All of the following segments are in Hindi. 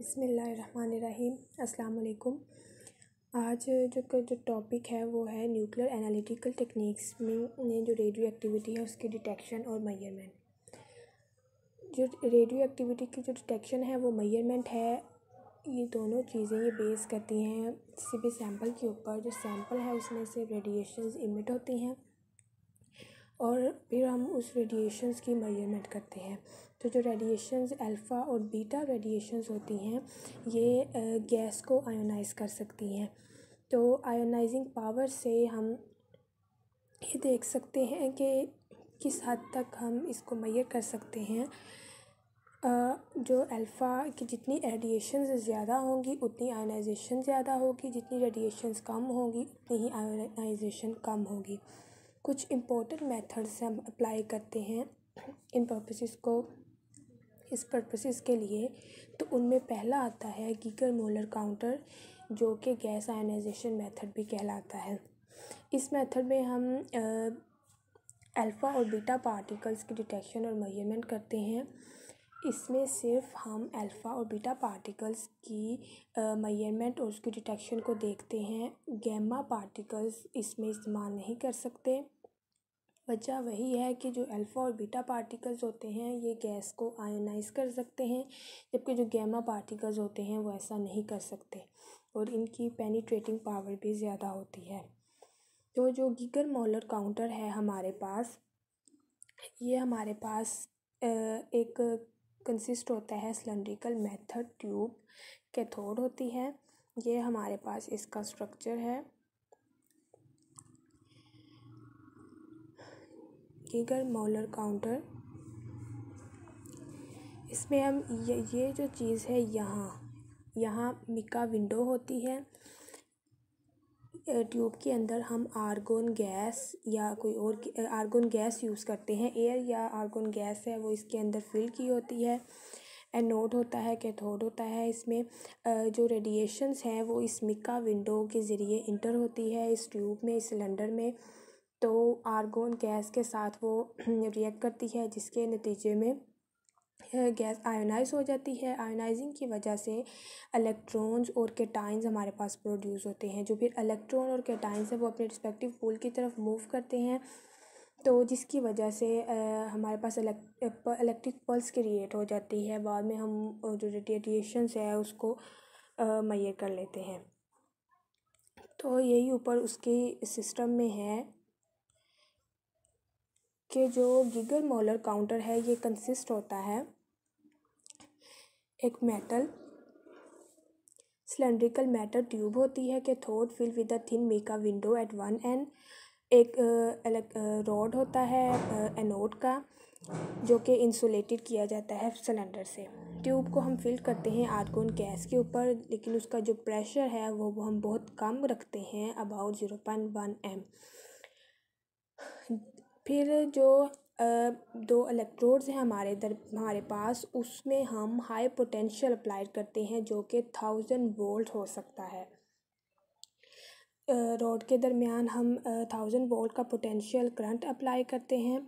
बिस्मिल्लाहिर्रहमानिर्रहीम। अस्सलाम वालेकुम। आज जो टॉपिक है वो है न्यूक्लियर एनालिटिकल टेक्निक्स में जो रेडियो एक्टिविटी है उसकी डिटेक्शन और मेजरमेंट। जो रेडियो एक्टिविटी की जो डिटेक्शन है वो मेजरमेंट है, ये दोनों चीज़ें ये बेस करती हैं किसी भी सैंपल के ऊपर। जो सैंपल है उसमें से रेडिएशंस इमिट होती हैं और फिर हम उस रेडिएशंस की मेजरमेंट करते हैं। तो जो रेडिएशंस अल्फ़ा और बीटा रेडिएशंस होती हैं ये गैस को आयोनाइज़ कर सकती हैं। तो आयोनाइजिंग पावर से हम ये देख सकते हैं कि किस हद तक हम इसको मेजर कर सकते हैं। जो अल्फ़ा की जितनी रेडिएशंस ज़्यादा होंगी उतनी आयोनाइजेशन ज़्यादा होगी, जितनी रेडिएशंस कम होंगी उतनी ही आयोनाइजेशन कम होगी। कुछ इम्पोर्टेंट मेथड्स हम अप्लाई करते हैं इस पर्पसेस के लिए। तो उनमें पहला आता है गीगर मोलर काउंटर, जो कि गैस आयोनाइजेशन मेथड भी कहलाता है। इस मेथड में हम अल्फ़ा और बीटा पार्टिकल्स की डिटेक्शन और मेजरमेंट करते हैं। इसमें सिर्फ हम अल्फ़ा और बीटा पार्टिकल्स की मेजरमेंट और उसकी डिटेक्शन को देखते हैं। गैमा पार्टिकल्स इसमें इस्तेमाल नहीं कर सकते। वजह वही है कि जो अल्फ़ा और बीटा पार्टिकल्स होते हैं ये गैस को आयोनाइज़ कर सकते हैं, जबकि जो गैमा पार्टिकल्स होते हैं वो ऐसा नहीं कर सकते और इनकी पेनिट्रेटिंग पावर भी ज़्यादा होती है। तो जो गीगर मोलर काउंटर है हमारे पास, ये हमारे पास एक कंसिस्ट होता है सिलेंड्रिकल मेथड ट्यूब, कैथोड होती है। ये हमारे पास इसका स्ट्रक्चर है। गीगर मोलर काउंटर, इसमें हम ये जो चीज़ है यहाँ मिका विंडो होती है। ट्यूब के अंदर हम आर्गोन गैस या कोई और आर्गोन गैस यूज़ करते हैं। एयर या आर्गोन गैस है वो इसके अंदर फिल की होती है। एनोड होता है, कैथोड होता है। इसमें जो रेडिएशंस हैं वो इस मिका विंडो के ज़रिए इंटर होती है इस ट्यूब में, इस सिलेंडर में। तो आर्गोन गैस के साथ वो रिएक्ट करती है, जिसके नतीजे में गैस आयोनाइज हो जाती है। आयोनाइजिंग की वजह से इलेक्ट्रॉन्स और कैटाइंस हमारे पास प्रोड्यूस होते हैं। जो फिर इलेक्ट्रॉन और कैटाइंस है वो अपने रिस्पेक्टिव पोल की तरफ मूव करते हैं, तो जिसकी वजह से हमारे पास इलेक्ट्रिक पल्स क्रिएट हो जाती है। बाद में हम जो रेडिएशंस है उसको मेजर कर लेते हैं। तो यही ऊपर उसके सिस्टम में है कि जो गीगर मोलर काउंटर है ये कंसिस्ट होता है एक मेटल सिलेंड्रिकल मेटल ट्यूब होती है, cathode fill with a thin mica window at one end. एक रॉड होता है एनोड का, जो कि इंसुलेटेड किया जाता है सिलेंडर से। ट्यूब को हम फिल करते हैं आर्गोन गैस के ऊपर, लेकिन उसका जो प्रेशर है वो हम बहुत कम रखते हैं, अबाउट 0.1 m। फिर जो दो इलेक्ट्रोड्स हैं हमारे पास, उसमें हम हाई पोटेंशियल अप्लाई करते हैं, जो कि 1000 वोल्ट हो सकता है। रॉड के दरमियान हम 1000 वोल्ट का पोटेंशियल करंट अप्लाई करते हैं।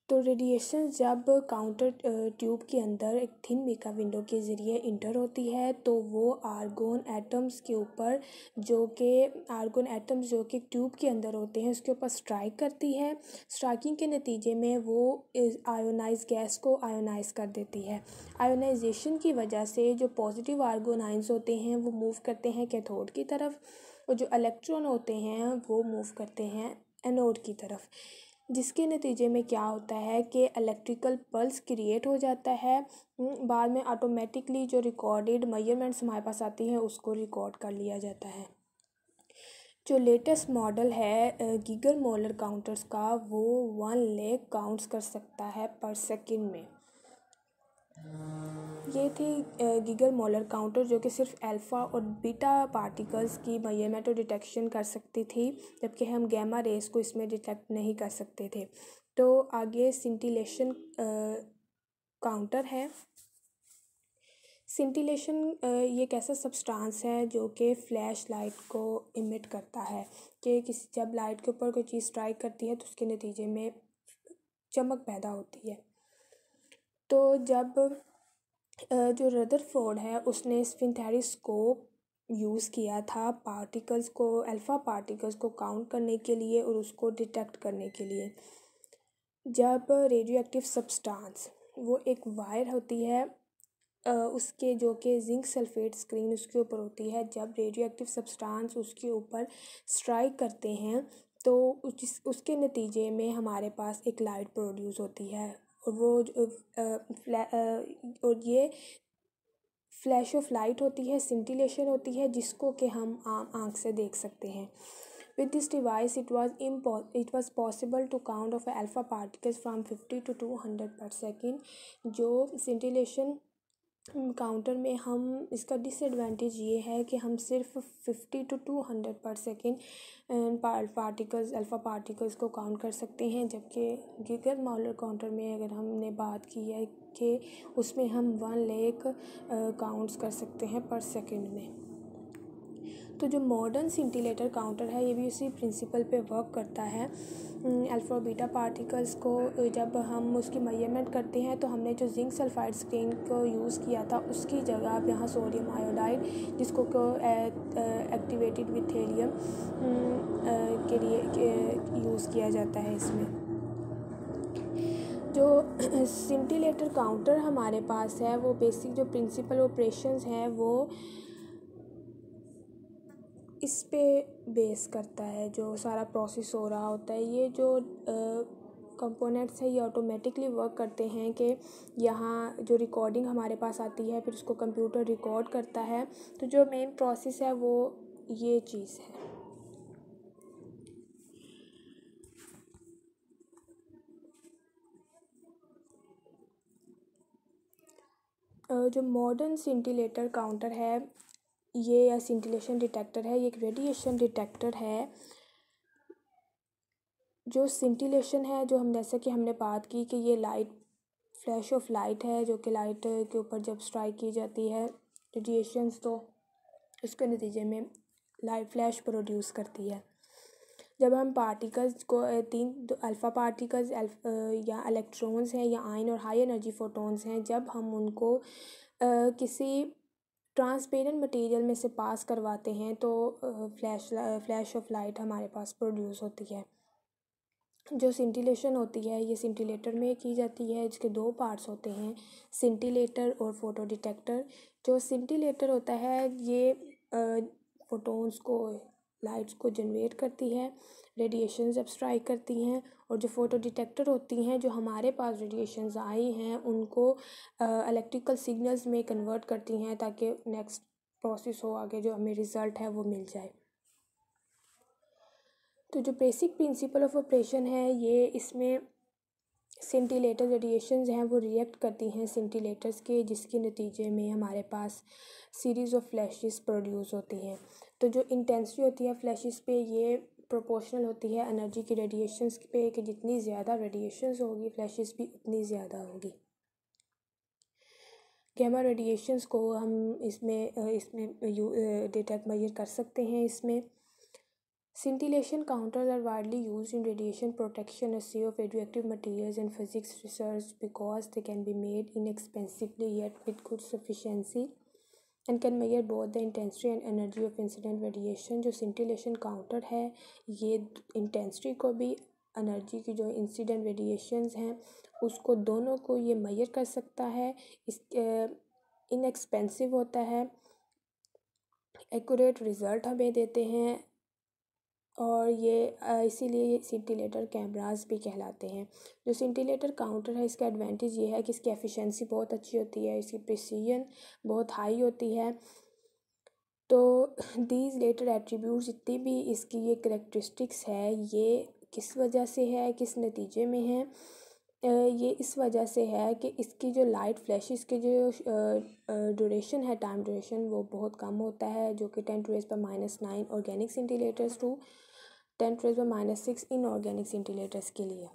तो रेडिएशन जब काउंटर ट्यूब के अंदर एक थिन मिका विंडो के ज़रिए इंटर होती है, तो वो आर्गोन एटम्स के ऊपर जो कि ट्यूब के अंदर होते हैं उसके ऊपर स्ट्राइक करती है। स्ट्राइकिंग के नतीजे में वो आयोनाइज गैस को आयोनाइज कर देती है। आयोनाइजेशन की वजह से जो पॉजिटिव आर्गोन आयंस होते हैं वो मूव करते हैं कैथोड की तरफ, और जो इलेक्ट्रॉन होते हैं वो मूव करते हैं एनोड की तरफ, जिसके नतीजे में क्या होता है कि इलेक्ट्रिकल पल्स क्रिएट हो जाता है। बाद में ऑटोमेटिकली जो रिकॉर्डेड मेजरमेंट्स हमारे पास आती हैं उसको रिकॉर्ड कर लिया जाता है। जो लेटेस्ट मॉडल है गीगर मोलर काउंटर्स का, वो 1 लाख काउंट्स कर सकता है पर सेकंड में। ये थी गीगर मोलर काउंटर, जो कि सिर्फ अल्फ़ा और बीटा पार्टिकल्स की मेजरमेंट और डिटेक्शन कर सकती थी, जबकि हम गैमा रेस को इसमें डिटेक्ट नहीं कर सकते थे। तो आगे सिंटिलेशन काउंटर है। सिंटिलेशन ये एक ऐसा सब्सटेंस है जो कि फ्लैश लाइट को इमिट करता है, कि जब लाइट के ऊपर कोई चीज़ स्ट्राइक करती है तो उसके नतीजे में चमक पैदा होती है। तो जब जो रदरफोर्ड है उसने स्फिंथेरिस्कोप यूज़ किया था पार्टिकल्स को, अल्फ़ा पार्टिकल्स को काउंट करने के लिए और उसको डिटेक्ट करने के लिए। जब रेडियो एक्टिव सब्सटेंस, वो एक वायर होती है उसके जो कि जिंक सल्फेट स्क्रीन उसके ऊपर होती है, जब रेडियो एक्टिव सब्सटेंस उसके ऊपर स्ट्राइक करते हैं तो उसके नतीजे में हमारे पास एक लाइट प्रोड्यूस होती है। और वो और ये फ्लैश ऑफ लाइट होती है, सिंटिलेशन होती है, जिसको कि हम आम आँख से देख सकते हैं। With this device, it was possible to count of alpha particles from 50 to 200 per second। जो scintillation काउंटर में हम, इसका डिसएडवांटेज ये है कि हम सिर्फ 50 to 200 पर सेकेंड पार्टिकल्स, अल्फ़ा पार्टिकल्स को काउंट कर सकते हैं, जबकि गीगर मॉलर काउंटर में अगर हमने बात की है कि उसमें हम 1 लाख काउंट्स कर सकते हैं पर सेकेंड में। तो जो मॉडर्न सिंटिलेटर काउंटर है ये भी उसी प्रिंसिपल पे वर्क करता है। अल्फ़ा बीटा पार्टिकल्स को जब हम उसकी मेजरमेंट करते हैं तो हमने जो जिंक सल्फाइड स्क्रीन को यूज़ किया था उसकी जगह अब यहाँ सोडियम आयोडाइड, जिसको एक्टिवेटेड विथ हेलियम के लिए यूज़ किया जाता है इसमें। जो सिंटिलेटर काउंटर हमारे पास है वो बेसिक जो प्रिंसिपल ऑपरेशंस हैं वो इस पे बेस करता है। जो सारा प्रोसेस हो रहा होता है, ये जो कंपोनेंट्स है ये ऑटोमेटिकली वर्क करते हैं कि यहाँ जो रिकॉर्डिंग हमारे पास आती है फिर उसको कंप्यूटर रिकॉर्ड करता है। तो जो मेन प्रोसेस है वो ये चीज़ है। जो मॉडर्न सिंटिलेटर काउंटर है ये, या सिंटिलेशन डिटेक्टर है, ये एक रेडिएशन डिटेक्टर है। जो सिंटिलेशन है, जो हम जैसे कि हमने बात की कि ये लाइट, फ्लैश ऑफ लाइट है, जो कि लाइट के ऊपर जब स्ट्राइक की जाती है रेडिएशंस तो उसके नतीजे में लाइट फ्लैश प्रोड्यूस करती है। जब हम पार्टिकल्स को अल्फ़ा पार्टिकल्स या इलेक्ट्रॉन्स हैं या आयन और हाई एनर्जी फोटॉन्स हैं, जब हम उनको किसी ट्रांसपेरेंट मटेरियल में से पास करवाते हैं तो फ्लैश ऑफ लाइट हमारे पास प्रोड्यूस होती है। जो सिंटिलेशन होती है ये सिंटिलेटर में की जाती है। इसके 2 पार्ट्स होते हैं, सिंटिलेटर और फोटो डिटेक्टर। जो सिंटिलेटर होता है ये फोटॉन्स को, लाइट्स को जनरेट करती है, रेडिएशन जब स्ट्राइक करती हैं। और जो फोटो डिटेक्टर होती हैं, जो हमारे पास रेडिएशंस आई हैं उनको इलेक्ट्रिकल सिग्नल्स में कन्वर्ट करती हैं ताकि नेक्स्ट प्रोसेस हो, आगे जो हमें रिज़ल्ट है वो मिल जाए। तो जो बेसिक प्रिंसिपल ऑफ ऑपरेशन है ये, इसमें सिंटिलेटर रेडिएशंस हैं वो रिएक्ट करती हैं सिंटिलेटर्स के, जिसके नतीजे में हमारे पास सीरीज़ ऑफ फ्लैशेस प्रोड्यूस होती हैं। तो जो इंटेंसिटी होती है फ्लैशेस पे ये प्रोपोर्शनल होती है एनर्जी की रेडिएशंस पे, कि जितनी ज़्यादा रेडिएशंस होगी फ्लैशेस भी उतनी ज़्यादा होगी। गैमा रेडिएशंस को हम इसमें डिटेक्ट मेजर कर सकते हैं। इसमें scintillation counters are widely used in radiation protection, assay of radioactive materials, and physics research because they can be made inexpensively yet with good sufficiency and can measure both the intensity and energy of incident radiation। जो scintillation counter है ये intensity को भी, एनर्जी की जो इंसिडेंट रेडिएशंस हैं उसको, दोनों को ये मेजर कर सकता है। इस इनएक्सपेंसिव होता है, एक्यूरेट रिज़ल्ट हमें देते हैं, और ये इसीलिए ये सिंटिलेटर कैमरास भी कहलाते हैं। जो सिंटिलेटर काउंटर है इसका एडवांटेज ये है कि इसकी एफिशिएंसी बहुत अच्छी होती है, इसकी प्रिसीजन बहुत हाई होती है। तो दीज लेटर एट्रीब्यूट, जितनी भी इसकी ये करेक्टरिस्टिक्स है ये किस वजह से है, किस नतीजे में है, ये इस वजह से है कि इसकी जो लाइट फ्लैशेस के जो ड्यूरेशन है, टाइम ड्यूरेशन, वो बहुत कम होता है, जो कि 10⁻⁹ organic scintillators to 10⁻⁶ inorganic scintillators के लिए।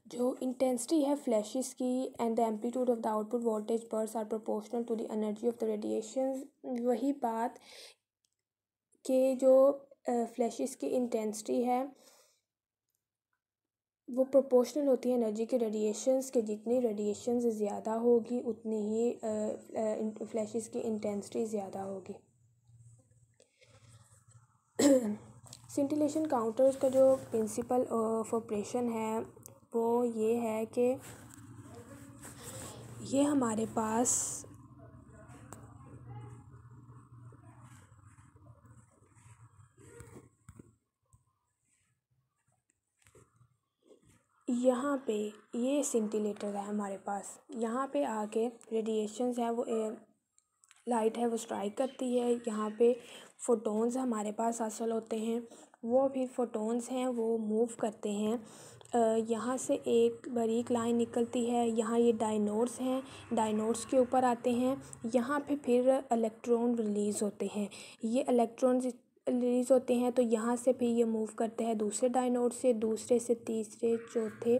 जो इंटेंसिटी है फ्लैशेस की and the amplitude of the output voltage burst are proportional to the energy of the radiation. वही बात कि जो फ्लैशेस की इंटेंसिटी है वो प्रोपोर्शनल होती है एनर्जी के रेडिएशंस के। जितनी रेडिएशंस ज़्यादा होगी उतनी ही फ्लैशेस की इंटेंसिटी ज़्यादा होगी। सिंटिलेशन काउंटर्स का जो प्रिंसिपल ऑफ ऑपरेशन है वो ये है कि ये हमारे पास यहाँ पे ये सिंटिलेटर है हमारे पास। यहाँ पे आके रेडिएशंस है वो लाइट है वो स्ट्राइक करती है। यहाँ पे फोटोन्स हमारे पास हासिल होते हैं। वो भी फोटोन्स हैं वो मूव करते हैं। यहाँ से एक बारीक लाइन निकलती है। यहाँ ये डायनोड्स हैं, डायनोड्स के ऊपर आते हैं। यहाँ पे फिर इलेक्ट्रॉन रिलीज़ होते हैं। ये इलेक्ट्रॉन्स रिलीज़ होते हैं तो यहाँ से फिर ये मूव करते हैं दूसरे डायनोड से, दूसरे से तीसरे, चौथे,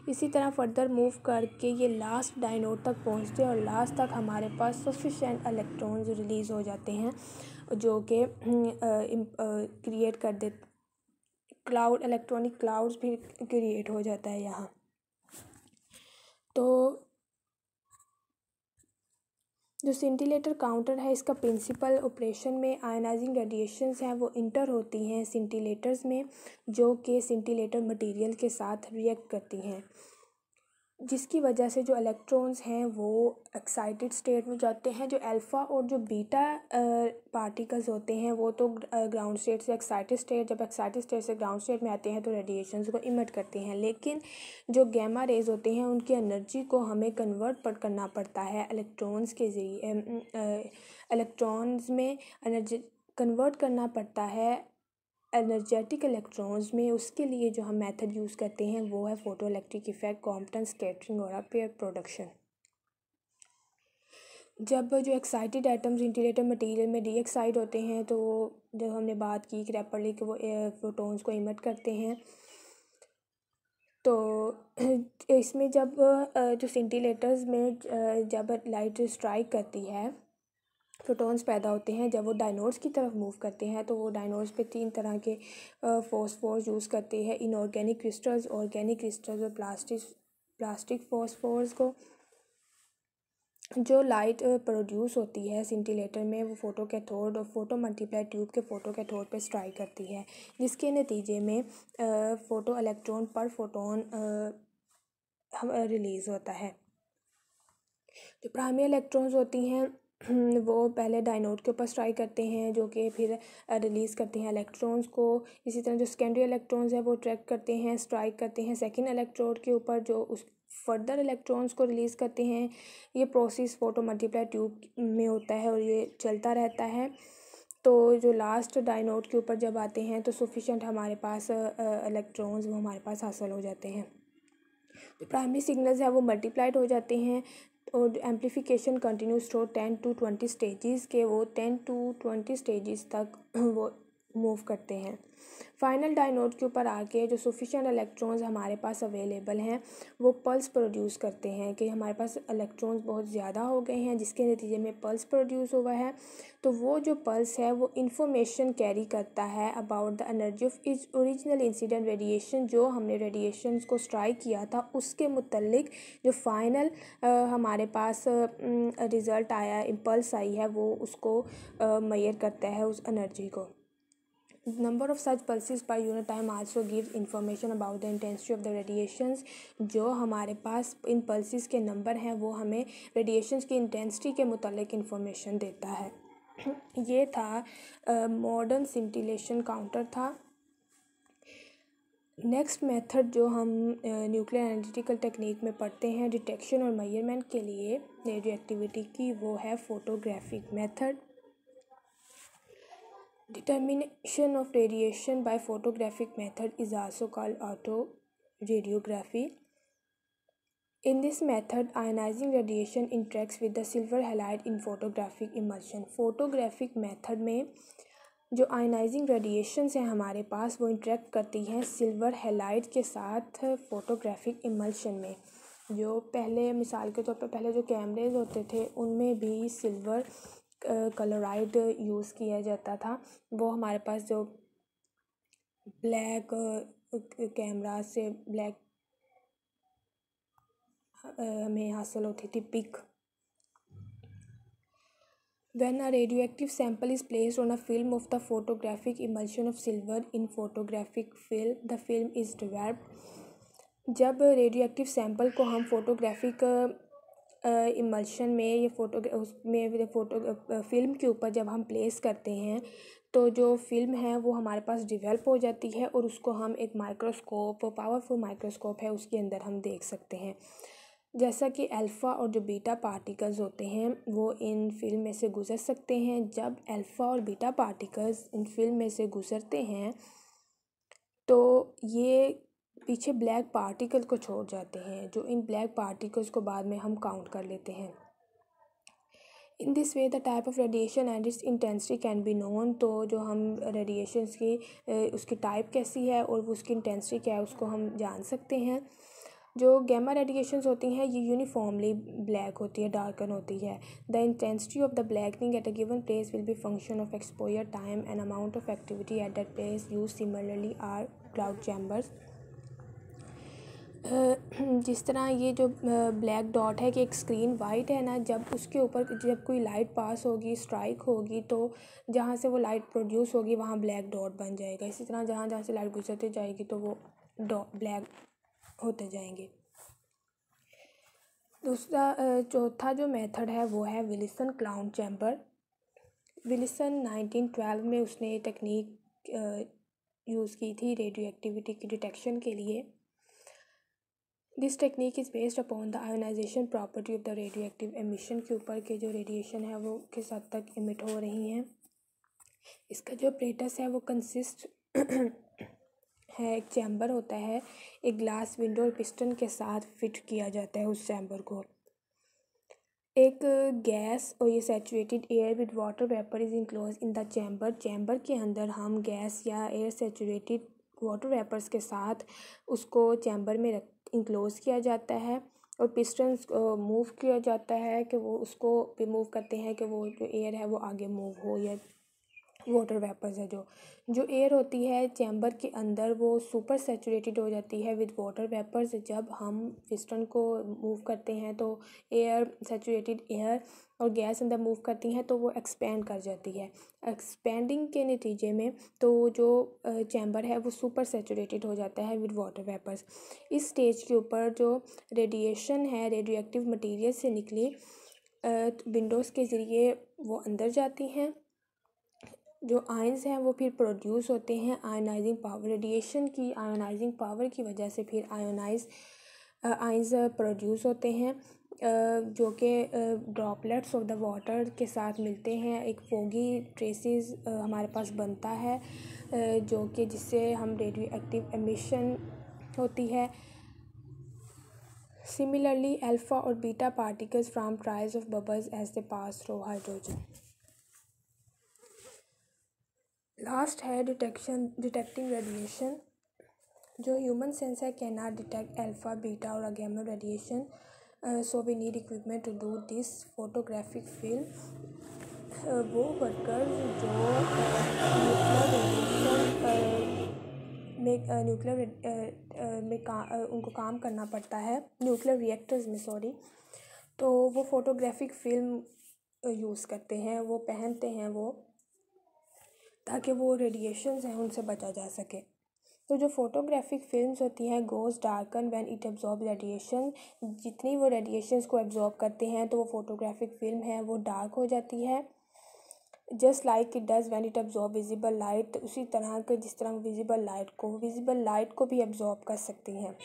इसी तरह फर्दर मूव करके ये लास्ट डायनोड तक पहुँचते हैं और लास्ट तक हमारे पास सफिशेंट इलेक्ट्रॉन्स रिलीज़ हो जाते हैं जो कि क्रिएट कर दे क्लाउड, इलेक्ट्रॉनिक क्लाउड्स भी क्रिएट हो जाता है यहाँ। तो जो सिंटिलेटर काउंटर है इसका प्रिंसिपल ऑपरेशन में आयनाइजिंग रेडिएशंस हैं वो इंटर होती हैं सिंटिलेटर्स में, जो कि सिंटिलेटर मटेरियल के साथ रिएक्ट करती हैं, जिसकी वजह से जो इलेक्ट्रॉन्स हैं वो एक्साइटेड स्टेट में जाते हैं। जो अल्फ़ा और जो बीटा पार्टिकल्स होते हैं वो तो ग्राउंड स्टेट से एक्साइटेड स्टेट, जब एक्साइटेड स्टेट से ग्राउंड स्टेट में आते हैं तो रेडिएशंस को इमिट करते हैं। लेकिन जो गैमा रेज होते हैं उनकी एनर्जी को हमें कन्वर्ट करना पड़ता है इलेक्ट्रॉन्स के ज़रिए। इलेक्ट्रॉन्स में एनर्जी कन्वर्ट करना पड़ता है एनर्जेटिक इलेक्ट्रॉन्स में। उसके लिए जो हम मेथड यूज़ करते हैं वो है photo electric effect, Compton scattering और पेयर प्रोडक्शन। जब जो एक्साइटेड एटम्स इंटीलेटर मटेरियल में डी एक्साइड होते हैं तो जब हमने बात की रैपरली कि वो फोटोन्स को इमिट करते हैं, तो इसमें जब जो सिंटिलेटर्स में जब लाइट स्ट्राइक करती है फोटॉन्स पैदा होते हैं। जब वो डायनोड्स की तरफ मूव करते हैं तो वो डायनोड्स पे 3 तरह के फॉस्फोर्स यूज़ करते हैं, इनऑर्गेनिक क्रिस्टल्स, ऑर्गेनिक क्रिस्टल्स और प्लास्टिक फॉस्फोर्स को। जो लाइट प्रोड्यूस होती है सिंटिलेटर में वो फोटो कैथोड और फोटो मल्टीप्लाई ट्यूब के फोटो कैथोड पे स्ट्राइक करती है, जिसके नतीजे में फोटो इलेक्ट्रॉन पर फोटोन रिलीज़ होता है। जो प्राइमरी इलेक्ट्रॉन्स होती हैं वो पहले डायनोड के ऊपर स्ट्राइक करते हैं जो कि फिर रिलीज़ करते हैं इलेक्ट्रॉन्स को। इसी तरह जो सेकेंडरी इलेक्ट्रॉन्स है वो ट्रैक करते हैं, स्ट्राइक करते हैं सेकंड इलेक्ट्रोड के ऊपर जो उस फर्दर इलेक्ट्रॉन्स को रिलीज़ करते हैं। ये प्रोसेस फोटो मल्टीप्लाई ट्यूब में होता है और ये चलता रहता है। तो जो लास्ट डायनोड के ऊपर जब आते हैं तो सफिशेंट हमारे पास इलेक्ट्रॉन्स वो हमारे पास हासिल हो जाते हैं। जो प्राइमरी सिग्नल्स है वो मल्टीप्लाइड हो जाते हैं और amplification continuous through 10 to 20 stages के वो 10 to 20 स्टेजेस तक वो मूव करते हैं। फाइनल डायनोड के ऊपर आके जो सफिशेंट इलेक्ट्रॉन्स हमारे पास अवेलेबल हैं वो पल्स प्रोड्यूस करते हैं कि हमारे पास इलेक्ट्रॉन्स बहुत ज़्यादा हो गए हैं, जिसके नतीजे में पल्स प्रोड्यूस हुआ है। तो वो जो पल्स है वो इंफॉर्मेशन कैरी करता है about the energy of is original incident radiation. जो हमने रेडिएशंस को स्ट्राइक किया था उसके मुतल्लिक जो फाइनल हमारे पास रिज़ल्ट आया, इम्पल्स आई है, वो उसको मेजर करता है उस एनर्जी को। Number of such pulses per unit time also gives information about the intensity of the radiations. जो हमारे पास इन पल्सेस के नंबर हैं वो हमें रेडिएशंस की इंटेंसिटी के मुतालिक इंफॉर्मेशन देता है। ये था मॉडर्न सिंटिलेशन काउंटर था। नेक्स्ट मेथड जो हम न्यूक्लियर एनालिटिकल टेक्निक में पढ़ते हैं डिटेक्शन और मेजरमेंट के लिए रेडियो एक्टिविटी की, वो है photographic method. Determination of radiation by photographic method is also called autoradiography. In this method, ionizing radiation interacts with the silver halide in photographic emulsion. Photographic method में जो आयनाइजिंग रेडिएशंस हैं हमारे पास वो इंटरेक्ट करती हैं सिल्वर हैलाइड के साथ फोटोग्राफिक इमल्शन में। जो पहले मिसाल के तौर पर पहले जो कैमरेज होते थे उनमें भी सिल्वर कलराइड यूज़ किया जाता था। वो हमारे पास जो ब्लैक कैमरा से ब्लैक हमें हासिल होती थी pick. When a radioactive sample is placed on a film of the photographic emulsion of silver in photographic film, the film is developed. जब रेडियोएक्टिव सैंपल को हम फोटोग्राफिक इमल्शन में या फोटो फिल्म के ऊपर जब हम प्लेस करते हैं तो जो फिल्म है वो हमारे पास डिवेल्प हो जाती है और उसको हम एक माइक्रोस्कोप, पावरफुल माइक्रोस्कोप है उसके अंदर हम देख सकते हैं। जैसा कि अल्फ़ा और जो बीटा पार्टिकल्स होते हैं वो इन फिल्म में से गुज़र सकते हैं। जब अल्फ़ा और बीटा पार्टिकल्स इन फिल्म में से गुज़रते हैं तो ये पीछे ब्लैक पार्टिकल को छोड़ जाते हैं, जो इन ब्लैक पार्टिकल्स को बाद में हम काउंट कर लेते हैं। In this way the type of radiation and it's intensity can be known. तो जो हम रेडिएशंस की उसकी टाइप कैसी है और उसकी इंटेंसिटी क्या है उसको हम जान सकते हैं। जो गैमा रेडिएशंस होती हैं ये यूनिफॉर्मली ब्लैक होती है, डार्कन होती है। The intensity of the blackening at a given place will be function of exposure time and amount of activity at that place. Use similarly are cloud chambers. जिस तरह ये जो ब्लैक डॉट है कि एक स्क्रीन वाइट है ना, जब उसके ऊपर जब कोई लाइट पास होगी, स्ट्राइक होगी, तो जहाँ से वो लाइट प्रोड्यूस होगी वहाँ ब्लैक डॉट बन जाएगा। इसी तरह जहाँ जहाँ से लाइट गुजरती जाएगी तो वो ब्लैक होते जाएंगे। दूसरा चौथा जो मेथड है वो है विल्सन क्लाउड चैम्बर। विल्सन 1912 में उसने ये टेक्निक यूज़ की थी रेडियो एक्टिविटी की डिटेक्शन के लिए। This technique is based upon the ionisation property of the radioactive emission के ऊपर के जो रेडिएशन है वो किस हद तक इमिट हो रही हैं। इसका जो अपरेटस है वो कंसिस्ट है, एक चैम्बर होता है, एक ग्लास विंडो और पिस्टन के साथ फिट किया जाता है उस चैम्बर को। एक गैस और ये saturated air with water vapour is enclose in the chamber. Chamber के अंदर हम गैस या एयर सैचुरेटेड वाटर वेपर्स के साथ उसको चैम्बर में इनक्लोज किया जाता है और पिस्टन्स मूव किया जाता है कि वो उसको मूव करते हैं कि वो जो एयर है वो आगे मूव हो, या वाटर वेपर्स है जो एयर होती है चैम्बर के अंदर वो सुपर सैचुरेटेड हो जाती है विद वाटर वेपर्स। जब हम पिस्टन को मूव करते हैं तो एयर सैचुरेटेड एयर और गैस अंदर मूव करती हैं तो वो एक्सपेंड कर जाती है। एक्सपेंडिंग के नतीजे में तो जो चैम्बर है वो सुपर सैचुरेटेड हो जाता है विद वाटर वेपर्स। इस स्टेज के ऊपर जो रेडिएशन है रेडियो एक्टिव मटीरियल से निकली विंडोज़ के ज़रिए वो अंदर जाती हैं। जो आयंस हैं वो फिर प्रोड्यूस होते हैं आयोनाइजिंग पावर, रेडिएशन की आयोनाइजिंग पावर की वजह से फिर आयंस प्रोड्यूस होते हैं जो कि ड्रॉपलेट्स ऑफ द वाटर के साथ मिलते हैं। एक फोगी ट्रेसेस हमारे पास बनता है जो कि जिससे हम रेडियो एक्टिव एमिशन होती है। सिमिलरली अल्फ़ा और beta particles from trials of bubbles as they pass through hydrogen. Last है डिटेक्टिंग रेडिएशन। जो human sensor can not detect alpha, beta और gamma radiation, so we need equipment to do this. Photographic film वो वर्कर जो उनको काम करना पड़ता है न्यूक्लियर रिएक्टर्स में, तो वो फोटोग्राफिक फिल्म यूज़ करते हैं, वो पहनते हैं वो, ताकि वो रेडिएशंस हैं उनसे बचा जा सके। तो जो फोटोग्राफिक फिल्म्स होती हैं goes darken when it absorb radiation. जितनी वो रेडिएशंस को एब्जॉर्ब करते हैं तो वो फोटोग्राफिक फिल्म है वो डार्क हो जाती है। Just like it does when it absorb visible light. उसी तरह के जिस तरह विजिबल लाइट को भी एब्जॉर्ब कर सकती हैं।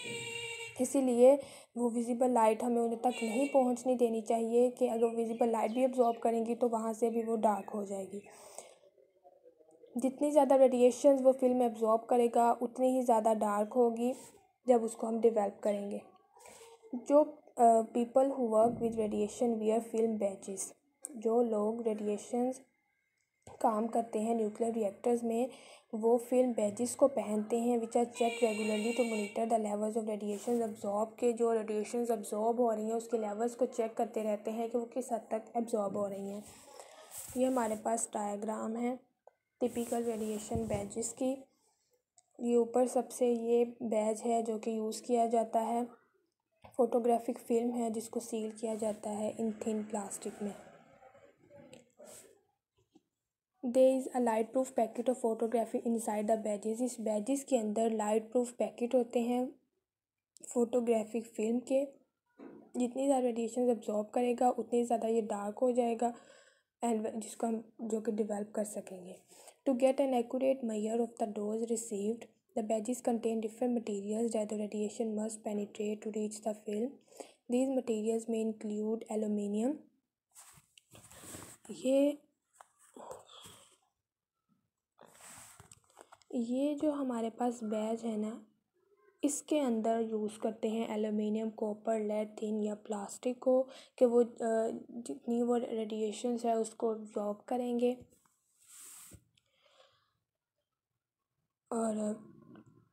इसीलिए वो विजिबल लाइट हमें उन तक नहीं पहुंचने देनी चाहिए कि अगर विजिबल लाइट भी एब्जॉर्ब करेंगी तो वहाँ से भी वो डार्क हो जाएगी। जितनी ज़्यादा रेडिएशन वो फिल्म एब्जॉर्ब करेगा उतनी ही ज़्यादा डार्क होगी जब उसको हम डेवलप करेंगे। जो people who work with radiation wear film batches. जो लोग रेडिएशन काम करते हैं न्यूक्लियर रिएक्टर्स में वो फिल्म बैचेस को पहनते हैं which are check regularly to monitor the levels of radiation absorb के। जो रेडिएशन एब्जॉर्ब हो रही हैं उसके लेवल्स को चेक करते रहते हैं कि वो किस हद तक एब्जॉर्ब हो रही हैं। ये हमारे पास डायग्राम है टिपिकल रेडिएशन बैजेस की। ये ऊपर सबसे ये बैज है जो कि यूज़ किया जाता है फोटोग्राफिक फिल्म है जिसको सील किया जाता है इन थिन प्लास्टिक में। There is a light proof packet of photography inside the badges. इस बैजेस के अंदर लाइट प्रूफ पैकेट होते हैं फोटोग्राफिक फिल्म के। जितनी ज़्यादा रेडिएशन अब्जॉर्ब करेगा उतनी ज़्यादा ये डार्क हो जाएगा एंड जिसको हम जो कि डेवलप कर सकेंगे। To get an accurate measure of the dose received, the badges contain different materials that the radiation must penetrate to reach the film. These materials में इंक्लूड एलुमिनियम। ये जो हमारे पास बैज है ना, इसके अंदर यूज़ करते हैं एलुमिनियम, कॉपर, लेड, थिन या प्लास्टिक को कि वो जितनी वो रेडिएशंस है उसको अब्जॉर्ब करेंगे और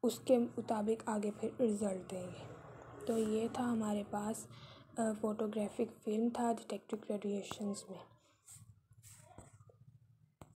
उसके मुताबिक आगे फिर रिज़ल्ट देंगे। तो ये था हमारे पास फोटोग्राफिक फिल्म था डिटेक्टिव रेडिएशंस में।